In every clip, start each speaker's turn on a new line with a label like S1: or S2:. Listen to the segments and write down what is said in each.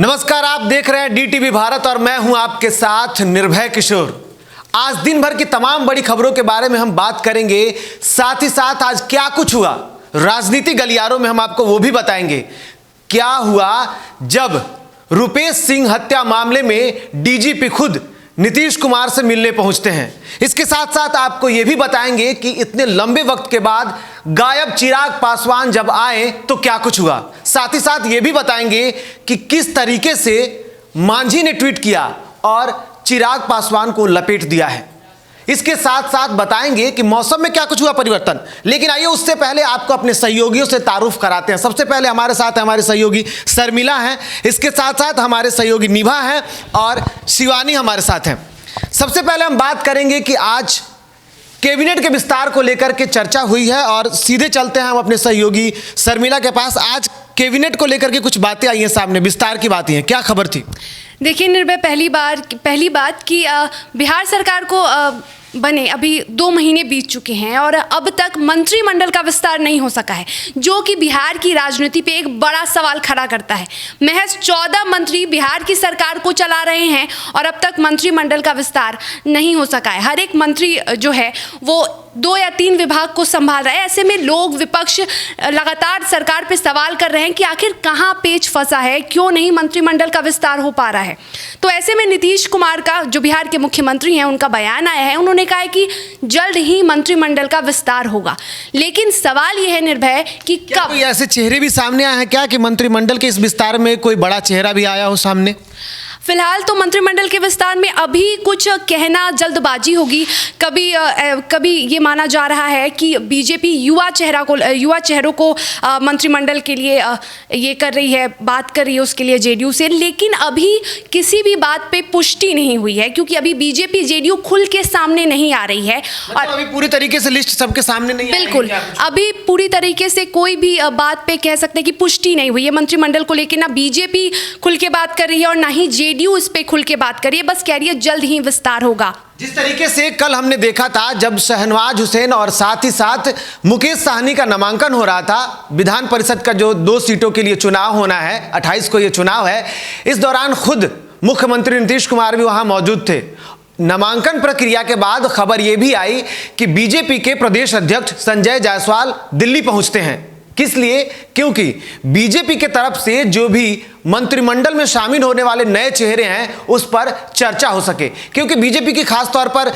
S1: नमस्कार, आप देख रहे हैं डीटीवी भारत और मैं हूं आपके साथ निर्भय किशोर। आज दिन भर की तमाम बड़ी खबरों के बारे में हम बात करेंगे, साथ ही साथ आज क्या कुछ हुआ राजनीति गलियारों में हम आपको वो भी बताएंगे। क्या हुआ जब रुपेश सिंह हत्या मामले में डीजीपी खुद नीतीश कुमार से मिलने पहुंचते हैं। इसके साथ साथ आपको यह भी बताएंगे कि इतने लंबे वक्त के बाद गायब चिराग पासवान जब आए तो क्या कुछ हुआ। साथ ही साथ यह भी बताएंगे कि किस तरीके से मांझी ने ट्वीट किया और चिराग पासवान को लपेट दिया है। इसके साथ साथ बताएंगे कि मौसम में क्या कुछ हुआ परिवर्तन। लेकिन आइए उससे पहले आपको अपने सहयोगियों से तारुफ कराते हैं। सबसे पहले हमारे साथ हमारे सहयोगी शर्मिला हैं, इसके साथ साथ हमारे सहयोगी निभा हैं और शिवानी हमारे साथ हैं। सबसे पहले हम बात करेंगे कि आज कैबिनेट के विस्तार को लेकर के चर्चा हुई है और सीधे चलते हैं हम अपने सहयोगी शर्मिला के पास। आज कैबिनेट को लेकर के कुछ बातें आई हैं सामने, विस्तार की बातें हैं, क्या खबर थी?
S2: देखिए निर्भय, पहली बात कि बिहार सरकार को बने अभी 2 महीने बीत चुके हैं और अब तक मंत्रिमंडल का विस्तार नहीं हो सका है, जो कि बिहार की राजनीति पे एक बड़ा सवाल खड़ा करता है। महज 14 मंत्री बिहार की सरकार को चला रहे हैं और अब तक मंत्रिमंडल का विस्तार नहीं हो सका है। हर एक मंत्री जो है वो 2 या 3 विभाग को संभाल रहा है। ऐसे में लोग, विपक्ष लगातार सरकार पे सवाल कर रहे हैं कि आखिर कहाँ पेच फंसा है, क्यों नहीं मंत्रिमंडल का विस्तार हो पा रहा है। तो ऐसे में नीतीश कुमार का, जो बिहार के मुख्यमंत्री हैं, उनका बयान आया है। उन्होंने कहा है कि जल्द ही मंत्रिमंडल का विस्तार होगा। लेकिन सवाल यह है निर्भय कि कब।
S1: कोई ऐसे चेहरे भी सामने आए हैं क्या कि मंत्रिमंडल के इस विस्तार में कोई बड़ा चेहरा भी आया हो सामने?
S2: फिलहाल तो मंत्रिमंडल के विस्तार में अभी कुछ कहना जल्दबाजी होगी। कभी ये माना जा रहा है कि बीजेपी युवा चेहरों को मंत्रिमंडल के लिए ये कर रही है, बात कर रही है उसके लिए जेडीयू से। लेकिन अभी किसी भी बात पे पुष्टि नहीं हुई है, क्योंकि अभी बीजेपी जेडीयू खुल के सामने नहीं आ रही है। और
S1: अभी पूरी तरीके से लिस्ट सबके सामने नहीं
S2: बिल्कुल, अभी पूरी तरीके से कोई भी बात पे कह सकते हैं कि पुष्टि नहीं हुई है मंत्रिमंडल को लेकर। ना बीजेपी खुल के बात कर रही है और ना ही जेडीयू इस पे खुल के बात करिए, बस कह रही है जल्द ही विस्तार होगा।
S1: जिस तरीके से कल हमने देखा था जब शहनवाज हुसैन और साथ ही साथ मुकेश साहनी का नामांकन हो रहा था, विधान परिषद का जो 2 सीटों के लिए चुनाव होना है, 28 को ये चुनाव है, इस दौरान खुद मुख्यमंत्री नीतीश कुमार भी वहां मौजूद थे। नामांकन प्रक्रिया के बाद खबर यह भी आई कि बीजेपी के प्रदेश अध्यक्ष संजय जायसवाल दिल्ली पहुंचते हैं। किस लिए? क्योंकि बीजेपी के तरफ से जो भी मंत्रिमंडल में शामिल होने वाले नए चेहरे हैं उस पर चर्चा हो सके। क्योंकि बीजेपी की खास तौर पर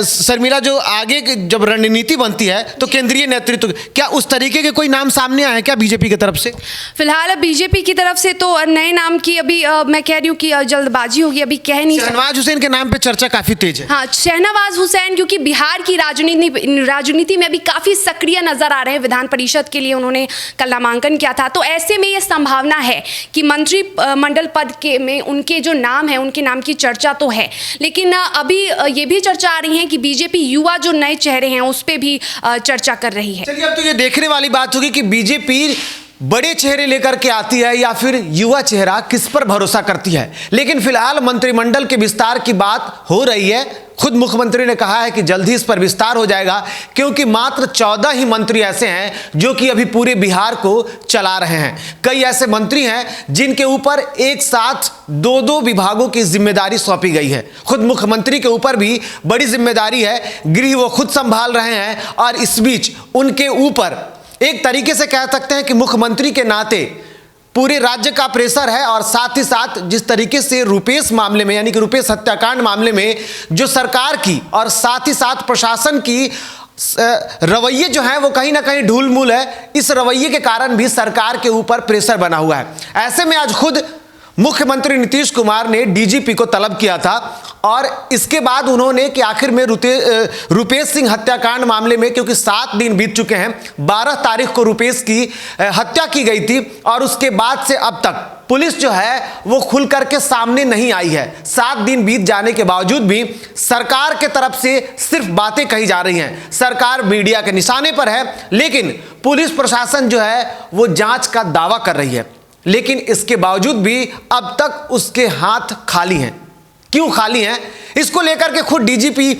S1: शर्मिला, जो आगे जब रणनीति बनती है तो केंद्रीय नेतृत्व, क्या उस तरीके के कोई नाम सामने आए क्या बीजेपी की तरफ से?
S2: फिलहाल बीजेपी की तरफ से तो नए नाम की अभी मैं कह रही हूँ कि जल्दबाजी होगी, अभी कह नहीं।
S1: शहनवाज हुसैन के नाम पे चर्चा काफी तेज है।
S2: हाँ, शहनवाज हुसैन क्योंकि बिहार की राजनीति में अभी काफी सक्रिय नजर आ रहे हैं। विधान परिषद के लिए उन्होंने कल नामांकन किया था, तो ऐसे में यह संभावना है कि मंत्रिमंडल पद के में उनके जो नाम है, उनके नाम की चर्चा तो है। लेकिन अभी ये भी चर्चा आ रही है कि बीजेपी युवा जो नए चेहरे हैं उस पे भी चर्चा कर रही है।
S1: चलिए, अब तो ये देखने वाली बात होगी कि बीजेपी बड़े चेहरे लेकर के आती है या फिर युवा चेहरा, किस पर भरोसा करती है। लेकिन फिलहाल मंत्रिमंडल के विस्तार की बात हो रही है। खुद मुख्यमंत्री ने कहा है कि जल्द ही इस पर विस्तार हो जाएगा, क्योंकि मात्र 14 ही मंत्री ऐसे हैं जो कि अभी पूरे बिहार को चला रहे हैं। कई ऐसे मंत्री हैं जिनके ऊपर एक साथ 2-2 विभागों की जिम्मेदारी सौंपी गई है। खुद मुख्यमंत्री के ऊपर भी बड़ी जिम्मेदारी है, गृह वो खुद संभाल रहे हैं और इस बीच उनके ऊपर एक तरीके से कह सकते हैं कि मुख्यमंत्री के नाते पूरे राज्य का प्रेशर है। और साथ ही साथ जिस तरीके से रुपेश मामले में, यानी कि रुपेश हत्याकांड मामले में जो सरकार की और साथ ही साथ प्रशासन की रवैये जो है वो कहीं ना कहीं ढूलमूल है, इस रवैये के कारण भी सरकार के ऊपर प्रेशर बना हुआ है। ऐसे में आज खुद मुख्यमंत्री नीतीश कुमार ने डीजीपी को तलब किया था और इसके बाद उन्होंने कि आखिर में रुपेश सिंह हत्याकांड मामले में, क्योंकि 7 दिन बीत चुके हैं, 12 तारीख को रुपेश की हत्या की गई थी और उसके बाद से अब तक पुलिस जो है वो खुल करके सामने नहीं आई है। 7 दिन बीत जाने के बावजूद भी सरकार के तरफ से सिर्फ बातें कही जा रही हैं। सरकार मीडिया के निशाने पर है, लेकिन पुलिस प्रशासन जो है वो जांच का दावा कर रही है। लेकिन इसके बावजूद भी अब तक उसके हाथ खाली हैं। क्यों खाली हैं? इसको लेकर के खुद डीजीपी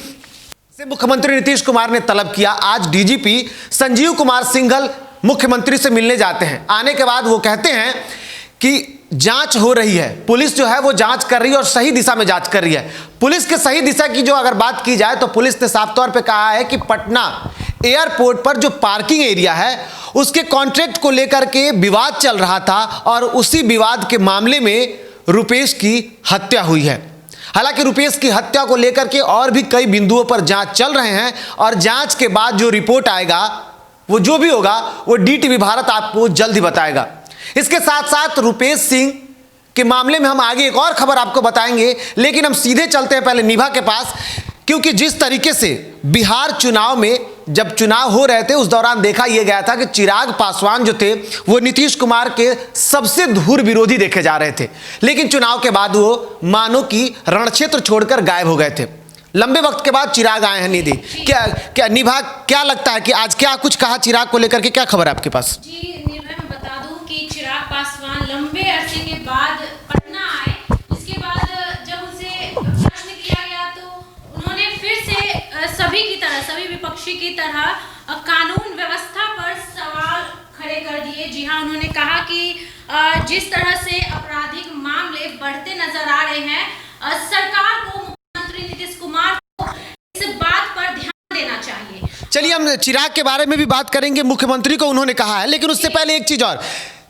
S1: से मुख्यमंत्री नीतीश कुमार ने तलब किया। आज डीजीपी संजीव कुमार सिंघल मुख्यमंत्री से मिलने जाते हैं। आने के बाद वो कहते हैं कि जांच हो रही है, पुलिस जो है वो जांच कर रही है और सही दिशा में जांच कर रही है। पुलिस के सही दिशा की जो अगर बात की जाए तो पुलिस ने साफ तौर पे कहा है कि पटना एयरपोर्ट पर जो पार्किंग एरिया है उसके कॉन्ट्रैक्ट को लेकर के विवाद चल रहा था और उसी विवाद के मामले में रुपेश की हत्या हुई है। हालांकि रुपेश की हत्या को लेकर के और भी कई बिंदुओं पर जांच चल रहे हैं और जांच के बाद जो रिपोर्ट आएगा वो जो भी होगा वो डीटीवी भारत आपको जल्द ही बताएगा। इसके साथ साथ रुपेश सिंह के मामले में हम आगे एक और खबर आपको बताएंगे, लेकिन हम सीधे चलते हैं पहले निभा के पास, क्योंकि जिस तरीके से बिहार चुनाव में जब चुनाव हो रहे थे उस दौरान देखा यह गया था कि चिराग पासवान जो थे वो नीतीश कुमार के सबसे धुर विरोधी देखे जा रहे थे, लेकिन चुनाव के बाद वो मानो कि रणक्षेत्र छोड़कर गायब हो गए थे। लंबे वक्त के बाद चिराग आए हैं। निधि, क्या निभा, क्या लगता है कि आज क्या कुछ कहा चिराग को लेकर के, क्या खबर है आपके पास?
S3: जी निर्भय, मैं बता दूं कि चिराग पासवान लंबे अरसे के बाद पटना आए। इसके बाद जब उनसे प्रश्न किया गया तो उन्होंने फिर से सभी की तरह, सभी विपक्षी की तरह कानून व्यवस्था पर सवाल खड़े कर दिए। जी हाँ, उन्होंने कहा कि जिस तरह से आपराधिक मामले बढ़ते नजर आ रहे हैं, सरकार को, मुख्यमंत्री नीतीश कुमार को इस बात पर ध्यान देना चाहिए।
S1: चलिए हम चिराग के बारे में भी बात करेंगे, मुख्यमंत्री को उन्होंने कहा है, लेकिन उससे पहले एक चीज और,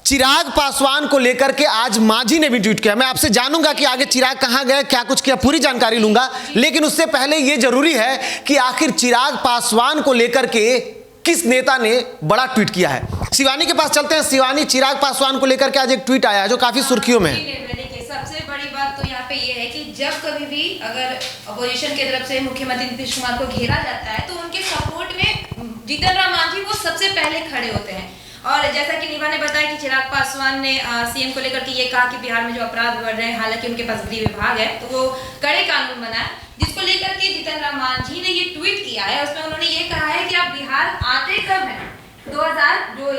S1: चिराग पासवान को लेकर के आज मांझी ने भी ट्वीट किया। मैं आपसे जानूंगा कि आगे चिराग कहां गए, क्या कुछ किया, पूरी जानकारी लूंगा, लेकिन उससे पहले यह जरूरी है कि आखिर चिराग पासवान को लेकर के किस नेता ने बड़ा ट्वीट किया है। शिवानी के पास चलते हैं। शिवानी, चिराग पासवान को लेकर के आज एक ट्वीट आया है जो काफी सुर्खियों में है।
S4: सबसे बड़ी बात तो यहाँ पे ये है कि जब कभी भी अगर अपोजिशन की तरफ से मुख्यमंत्री नीतीश कुमार को घेरा जाता है तो उनके सपोर्ट में जीतन राम मांझी वो सबसे पहले खड़े होते हैं। और जैसा कि निभा ने बताया कि चिराग पासवान ने सीएम को लेकर के ये कहा कि बिहार में जो अपराध बढ़ रहे हैं, हालांकि उनके पास गृह विभाग है तो वो कड़े कानून बनाए, जिसको लेकर के जीतन राम मांझी ने ये ट्वीट किया है। उसमें उन्होंने ये कहा है कि आप बिहार आते कब हैं? 2000 जो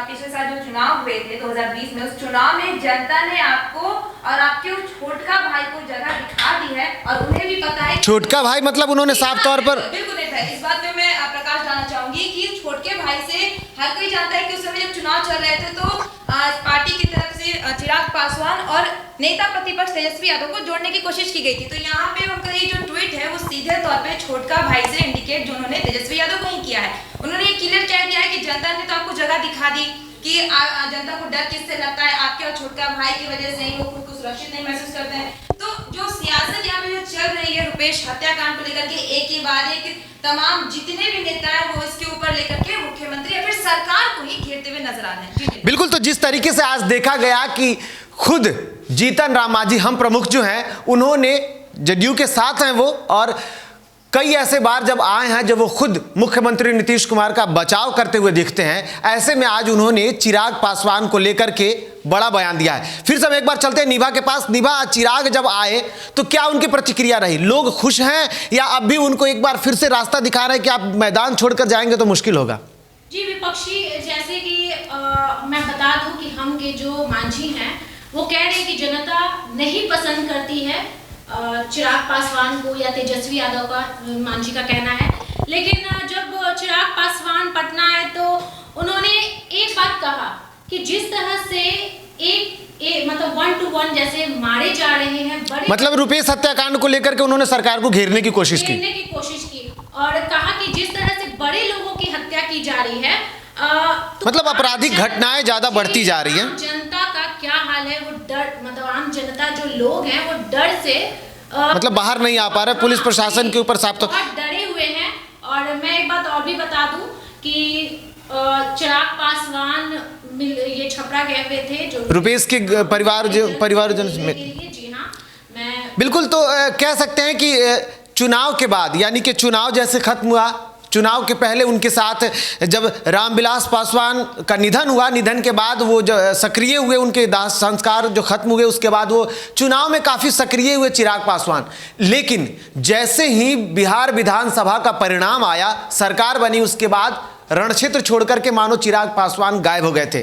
S4: पिछले साल जो चुनाव हुए थे 2020 में, उस चुनाव में जनता ने आपको और आपके उस छोटका भाई को जगह दिखा दी है और उन्हें भी पता है।
S1: छोटका भाई मतलब उन्होंने साफ तौर पर,
S4: बिल्कुल इस बात में मैं प्रकाश डालना चाहूंगी कि छोटके भाई से हर कोई जानता है कि उस समय जब चुनाव चल रहे थे तो पार्टी की तरफ से चिराग पासवान और नेता प्रतिपक्ष तेजस्वी यादव को जोड़ने की कोशिश की गई थी। तो यहाँ पे उनका ये जो ट्वीट है वो सीधे तौर पे छोटका भाई से इंडिकेट जो उन्होंने तेजस्वी यादव को ही किया है। उन्होंने ये क्लियर कह दिया है कि जनता ने तो आपको जगह दिखा दी कि जनता को डर किससे लगता है, आपके और छोटका भाई की वजह से ही वो खुद को सुरक्षित नहीं महसूस करते हैं। तो जो सियासत यहाँ पे जो चल रही है रुपेश हत्याकांड को लेकर के, एक के बाद एक तमाम जितने भी नेता हैं वो इसके ऊपर लेकर के मुख्यमंत्री या फिर सरकार को ही घेरते हुए नजर आ रहे हैं।
S1: बिल्कुल, तो जिस तरीके से आज देखा गया कि खुद जीतन राम मांझी हम प्रमुख जो हैं उन्होंने जदयू के साथ हैं वो, और कई ऐसे बार जब आए हैं जब वो खुद मुख्यमंत्री नीतीश कुमार का बचाव करते हुए दिखते हैं, ऐसे में आज उन्होंने चिराग पासवान को लेकर के बड़ा बयान दिया है। फिर से हम एक बार चलते हैं निभा के पास। निभा, चिराग जब आए तो क्या उनकी प्रतिक्रिया रही? लोग खुश हैं या अब भी उनको एक बार फिर से रास्ता दिखा रहे हैं कि आप मैदान छोड़कर जाएंगे तो मुश्किल होगा?
S3: जी विपक्षी, जैसे कि मैं बता दूं कि हम के जो मांझी हैं वो कह रहे हैं कि जनता नहीं पसंद करती है चिराग पासवान को या तेजस्वी यादव का, मांझी का कहना है। लेकिन जब चिराग पासवान पटना आए तो उन्होंने एक बात कहा कि जिस तरह से एक मतलब 1 to 1 जैसे मारे जा रहे हैं, बड़े
S1: मतलब रुपेश हत्याकांड को लेकर के उन्होंने सरकार को घेरने की कोशिश की
S3: और कहा कि जिस तरह से बड़े लोगों की हत्या की जा रही है, तो
S1: मतलब आपराधिक घटनाएं ज्यादा बढ़ती जा रही हैं।
S3: जनता का क्या हाल है, वो डर, मतलब आम जनता जो लोग हैं वो डर से
S1: मतलब बाहर नहीं आ पा रहे, पुलिस प्रशासन के ऊपर साफ तो
S3: बहुत डरे हुए हैं। और मैं एक बात और भी बता दूं कि चिराग पासवान ये छपरा गए हुए थे जो
S1: रुपेश के परिवारजन में।
S3: जी हाँ, मैं
S1: बिल्कुल, तो कह सकते हैं कि चुनाव के बाद, यानी कि चुनाव जैसे खत्म हुआ, चुनाव के पहले उनके साथ जब रामविलास पासवान का निधन हुआ, निधन के बाद वो जो सक्रिय हुए, उनके दाह संस्कार जो खत्म हुए, उसके बाद वो चुनाव में काफ़ी सक्रिय हुए चिराग पासवान। लेकिन जैसे ही बिहार विधानसभा का परिणाम आया, सरकार बनी, उसके बाद रणक्षेत्र छोड़कर के मानो चिराग पासवान गायब हो गए थे।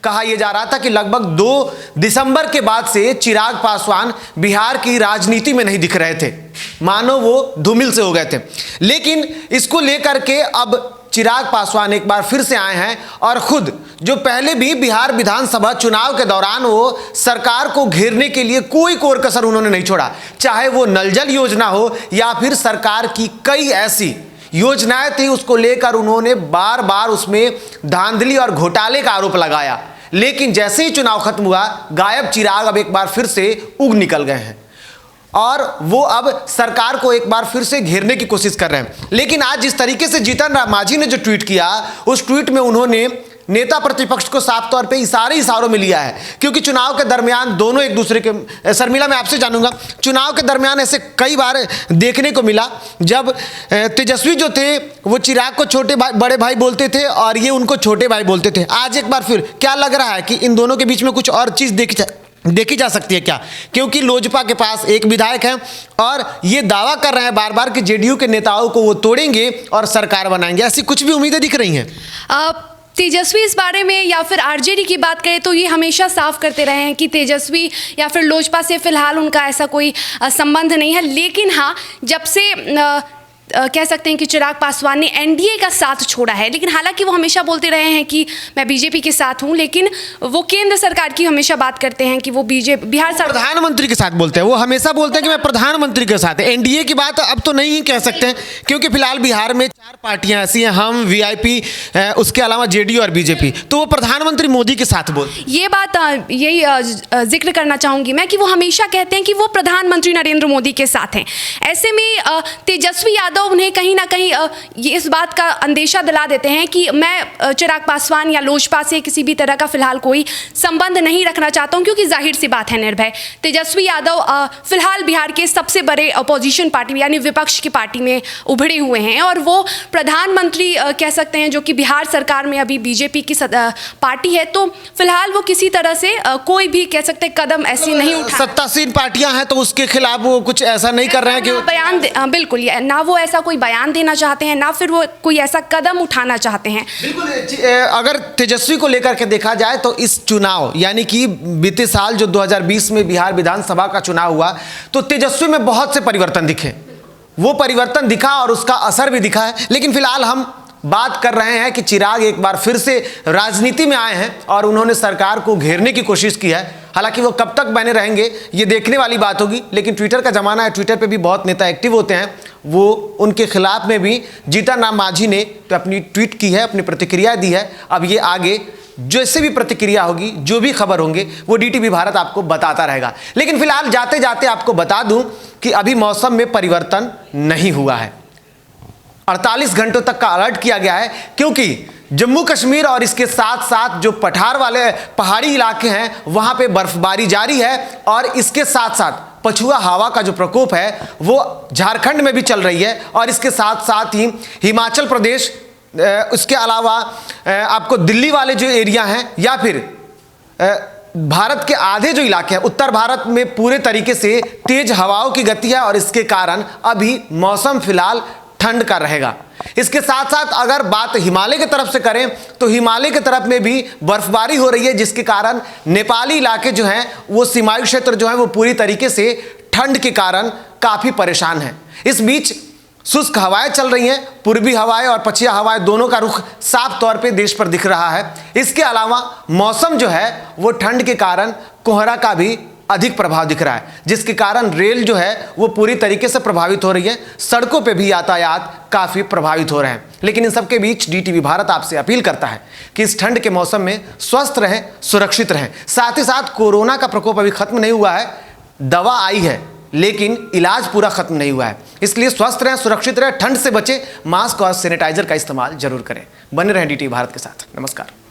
S1: कहा यह जा रहा था कि लगभग 2 दिसंबर के बाद से चिराग पासवान बिहार की राजनीति में नहीं दिख रहे थे। मानो वो धूमिल से हो गए थे। लेकिन इसको लेकर के अब चिराग पासवान एक बार फिर से आए हैं और खुद जो पहले भी बिहार विधानसभा चुनाव के दौरान वो सरकार को घेरने के लिए कोई कोर कसर उन्होंने नहीं छोड़ा, चाहे वो नल जल योजना हो या फिर सरकार की कई ऐसी योजनाएं थी, उसको लेकर उन्होंने बार बार उसमें धांधली और घोटाले का आरोप लगाया। लेकिन जैसे ही चुनाव खत्म हुआ, गायब चिराग अब एक बार फिर से उग निकल गए हैं और वो अब सरकार को एक बार फिर से घेरने की कोशिश कर रहे हैं। लेकिन आज जिस तरीके से जीतन राम मांझी ने जो ट्वीट किया, उस ट्वीट में उन्होंने नेता प्रतिपक्ष को साफ तौर पे इशारों में लिया है, क्योंकि चुनाव के दरमियान दोनों एक दूसरे के, शर्मिला मैं आपसे जानूंगा, चुनाव के दरमियान ऐसे कई बार देखने को मिला जब तेजस्वी जो थे वो चिराग को छोटे भाई बड़े भाई बोलते थे और ये उनको छोटे भाई बोलते थे। आज एक बार फिर क्या लग रहा है कि इन दोनों के बीच में कुछ और चीज़ देखी जा सकती है क्या? क्योंकि लोजपा के पास एक विधायक है और ये दावा कर रहे हैं बार बार कि जेडीयू के नेताओं को वो तोड़ेंगे और सरकार बनाएंगे, ऐसी कुछ भी उम्मीदें दिख रही हैं?
S2: तेजस्वी इस बारे में या फिर आरजेडी की बात करें तो ये हमेशा साफ करते रहे हैं कि तेजस्वी या फिर लोजपा से फिलहाल उनका ऐसा कोई संबंध नहीं है। लेकिन हाँ, जब से कह सकते हैं कि चिराग पासवान ने एनडीए का साथ छोड़ा है, लेकिन हालांकि वो हमेशा बोलते रहे हैं कि मैं बीजेपी के साथ हूं, लेकिन वो केंद्र सरकार की हमेशा बात करते हैं कि वो बिहार सरकार
S1: प्रधानमंत्री के साथ बोलते हैं। वो हमेशा बोलते हैं कि मैं प्रधानमंत्री के साथ है। एनडीए की बात अब तो नहीं कह सकते हैं, क्योंकि फिलहाल बिहार में 4 पार्टियां ऐसी हैं, हम, वीआईपी, उसके अलावा जेडीयू और बीजेपी, तो वो प्रधानमंत्री मोदी के साथ बोलते।
S2: ये बात यही जिक्र करना चाहूंगी मैं कि वो हमेशा कहते हैं कि वो प्रधानमंत्री नरेंद्र मोदी के साथ हैं। ऐसे में तेजस्वी यादव उन्हें कहीं ना कहीं ये इस बात का अंदेशा दिला देते हैं कि मैं चिराग पासवान या लोजपा से किसी भी तरह का फिलहाल कोई संबंध नहीं रखना चाहता हूं, क्योंकि जाहिर सी बात है निर्भय तेजस्वी यादव फिलहाल बिहार के सबसे बड़े अपोजिशन पार्टी यानी विपक्ष की पार्टी में उभरे हुए हैं और वो प्रधानमंत्री कह सकते हैं, जो कि बिहार सरकार में अभी बीजेपी की पार्टी है। तो फिलहाल वो किसी तरह से कोई भी कह सकते कदम ऐसी नहीं उठा,
S1: सत्तासीन पार्टियां हैं तो उसके खिलाफ वो कुछ ऐसा नहीं कर रहे हैं कि
S2: बयान बिल्कुल ना वो ऐसा कोई बयान देना चाहते हैं, ना फिर वो कोई ऐसा कदम उठाना चाहते हैं।
S1: बिल्कुल, अगर तेजस्वी को लेकर के देखा जाए तो इस चुनाव यानी कि बीते साल जो 2020 में बिहार विधानसभा का चुनाव हुआ, तो तेजस्वी में बहुत से परिवर्तन दिखे, वो परिवर्तन दिखा और उसका असर भी दिखा है। लेकिन फिलहाल हम बात कर रहे हैं कि चिराग एक बार फिर से राजनीति में आए हैं और उन्होंने सरकार को घेरने की कोशिश की है। हालांकि वो कब तक बने रहेंगे ये देखने वाली बात होगी, लेकिन ट्विटर का ज़माना है, ट्विटर पे भी बहुत नेता एक्टिव होते हैं। वो उनके खिलाफ में भी जीतन राम मांझी ने तो अपनी ट्वीट की है, अपनी प्रतिक्रिया दी है। अब ये आगे जैसे भी प्रतिक्रिया होगी, जो भी खबर होंगे, वो डीटीवी भारत आपको बताता रहेगा। लेकिन फिलहाल जाते जाते आपको बता दूं कि अभी मौसम में परिवर्तन नहीं हुआ है। 48 घंटों तक का अलर्ट किया गया है, क्योंकि जम्मू कश्मीर और इसके साथ साथ जो पठार वाले पहाड़ी इलाके हैं वहां पे बर्फबारी जारी है और इसके साथ साथ पछुआ हवा का जो प्रकोप है वो झारखंड में भी चल रही है और इसके साथ साथ ही हिमाचल प्रदेश, उसके अलावा आपको दिल्ली वाले जो एरिया हैं या फिर भारत के आधे जो इलाके हैं उत्तर भारत में पूरे तरीके से तेज हवाओं की गति है और इसके कारण अभी मौसम फिलहाल ठंड का रहेगा। इसके साथ साथ अगर बात हिमालय की तरफ से करें तो हिमालय की तरफ में भी बर्फबारी हो रही है, जिसके कारण नेपाली इलाके जो हैं वो सीमाई क्षेत्र जो है वो पूरी तरीके से ठंड के कारण काफ़ी परेशान हैं। इस बीच शुष्क हवाएं चल रही हैं, पूर्वी हवाएं और पछिया हवाएं दोनों का रुख साफ तौर पे देश पर दिख रहा है। इसके अलावा मौसम जो है वो ठंड के कारण कोहरा का भी अधिक प्रभाव दिख रहा है, जिसके कारण रेल जो है वो पूरी तरीके से प्रभावित हो रही है, सड़कों पे भी यातायात काफ़ी प्रभावित हो रहे हैं। लेकिन इन सबके बीच डीटीवी भारत आपसे अपील करता है कि इस ठंड के मौसम में स्वस्थ रहें, सुरक्षित रहें। साथ ही साथ कोरोना का प्रकोप अभी खत्म नहीं हुआ है, दवा आई है लेकिन इलाज पूरा खत्म नहीं हुआ है, इसलिए स्वस्थ रहें, सुरक्षित रहें, ठंड से बचें, मास्क और सैनिटाइजर का इस्तेमाल जरूर करें। बने रहें डीटीवी भारत के साथ। नमस्कार।